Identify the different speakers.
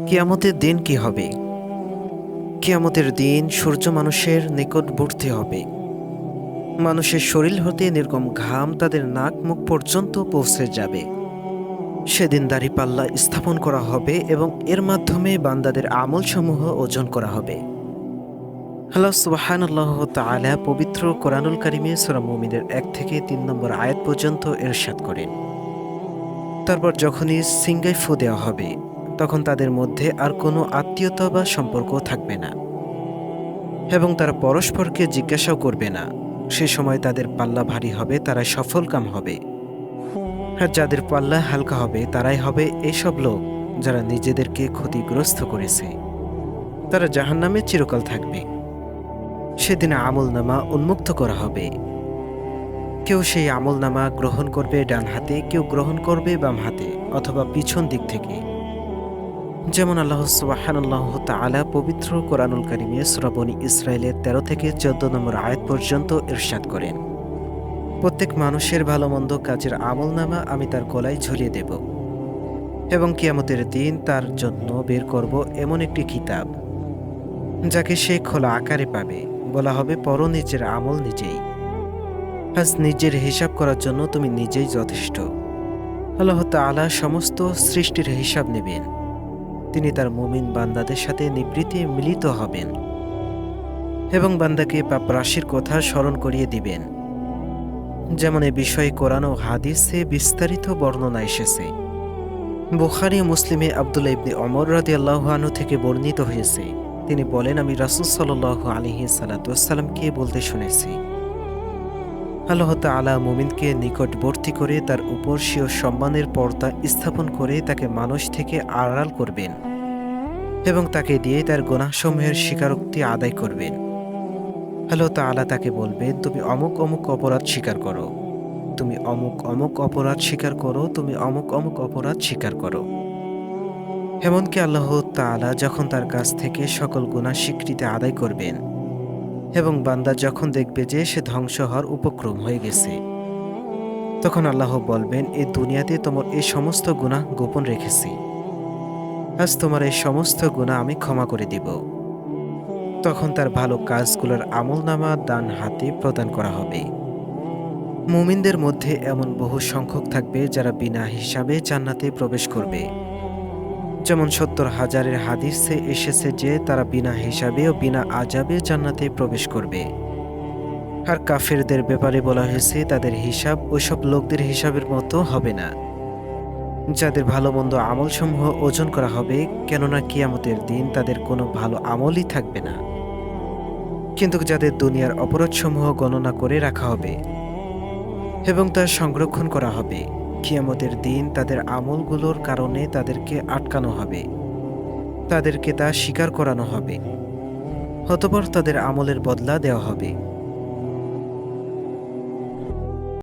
Speaker 1: কিয়ামতের দিন কি হবে? কিয়ামতের দিন সূর্য মানুষের নিকটবর্তী হবে। মানুষের শরীর হতে নির্গম ঘাম তাদের নাক মুখ পর্যন্ত পৌঁছে যাবে। সেদিন দাঁড়িপাল্লা স্থাপন করা হবে এবং এর মাধ্যমে বান্দাদের আমলসমূহ ওজন করা হবে। আল্লাহ সুবহানাল্লাহু তাআলা পবিত্র কোরআনুল কারিমে সূরা মুমিনের ১ থেকে ৩ নম্বর আয়াত পর্যন্ত ইরশাদ করেন, তারপর যখনই সিংগায় ফু দেওয়া হবে তখন তাদের মধ্যে আর কোনো আত্মীয়তা বা সম্পর্ক থাকবে না এবং তারা পরস্পরকে জিজ্ঞাসাও করবে না। সে সময় তাদের পাল্লা ভারী হবে, তারা সফলকাম হবে। আর যাদের পাল্লা হালকা হবে তারাই হবে এসব লোক যারা নিজেদেরকে ক্ষতিগ্রস্ত করেছে। তারা জাহান্নামে চিরকাল থাকবে। সেদিন আমলনামা উন্মুক্ত করা হবে। কেউ সেই আমলনামা গ্রহণ করবে ডান হাতে, কেউ গ্রহণ করবে বাম হাতে অথবা পিছন দিক থেকে। যেমন আল্লাহ সুবহানাল্লাহু তাআলা পবিত্র কোরআনুল কারিমে সূরা বনী ইসরাইলের ১৩ থেকে ১৪ নম্বর আয়াত পর্যন্ত ইরশাদ করেন, প্রত্যেক মানুষের ভালো মন্দ কাজের আমলনামা আমি তার গলায় ঝুলিয়ে দেব এবং কিয়ামতের দিন তার জন্য বের করব এমন একটি কিতাব যাকে সে খোলা আকারে পাবে। বলা হবে, পড়ো নিজের আমল নিজেই। আজ নিজের হিসাব করার জন্য তুমি নিজেই যথেষ্ট। আল্লাহ তাআলা সমস্ত সৃষ্টির হিসাব নেবেন। তিনি তার মুমিন বান্দাদের সাথে নিবৃত্তি মিলিত হবেন এবং বান্দাকে পাপ রাশির কথা স্মরণ করিয়ে দিবেন। যেমন এ বিষয়ে কোরআন ও হাদিসে বিস্তারিত বর্ণনা এসেছে। বুখারী ও মুসলিমে আব্দুল্লাহ ইবনে ওমর রাদিয়াল্লাহু আনহু থেকে বর্ণিত হয়েছে, তিনি বলেন, আমি রাসূল সাল্লাল্লাহু আলাইহি সাল্লাতুওয়াসাল্লামকে বলতে শুনেছি, আল্লাহ তাআলা মুমিনকে নিকটবর্তী করে তার উপর স্বীয় সম্মানের পর্দা স্থাপন করে তাকে মানুষ থেকে আড়াল করবেন এবং তাকে দিয়ে তার গুনাহসমূহের স্বীকারোক্তি আদায় করবেন। আল্লাহ তাআলা তাকে বলবেন, তুমি অমুক অমুক অপরাধ স্বীকার করো, তুমি অমুক অমুক অপরাধ স্বীকার করো, তুমি অমুক অমুক অপরাধ স্বীকার করো। এমনকি আল্লাহ তাআলা যখন তার কাছ থেকে সকল গুনাহ স্বীকৃতি আদায় করবেন এবং বান্দা যখন দেখবে যে সে ধ্বংস হওয়ার উপক্রম হয়ে গেছে, তখন আল্লাহ বলবেন, এই দুনিয়াতে তোমার এই সমস্ত গুনাহ গোপন রেখেছি, আজ তোমার এই সমস্ত গুনাহ আমি ক্ষমা করে দিব। তখন তার ভালো কাজগুলোর আমলনামা ডান হাতে প্রদান করা হবে। মুমিনদের মধ্যে এমন বহু সংখ্যক থাকবে যারা বিনা হিসাবে জান্নাতে প্রবেশ করবে। যেমন ৭০,০০০-এর হাদিসে এসেছে যে তারা বিনা হিসাবে ও বিনা আযাবে জান্নাতে প্রবেশ করবে। আর কাফেরদের ব্যাপারে বলা হয়েছে তাদের হিসাব ওইসব লোকদের হিসাবের মতো হবে না যাদের ভালো মন্দ আমলসমূহ ওজন করা হবে, কেননা কিয়ামতের দিন তাদের কোনো ভালো আমলই থাকবে না। কিন্তু যাদের দুনিয়ার অপরাধসমূহ গণনা করে রাখা হবে এবং তা সংরক্ষণ করা হবে, কিয়ামতের দিন তাদের আমলগুলোর কারণে তাদেরকে আটকানো হবে, তাদেরকে তা স্বীকার করানো হবে, অতঃপর তাদের আমলের বদলা দেওয়া হবে।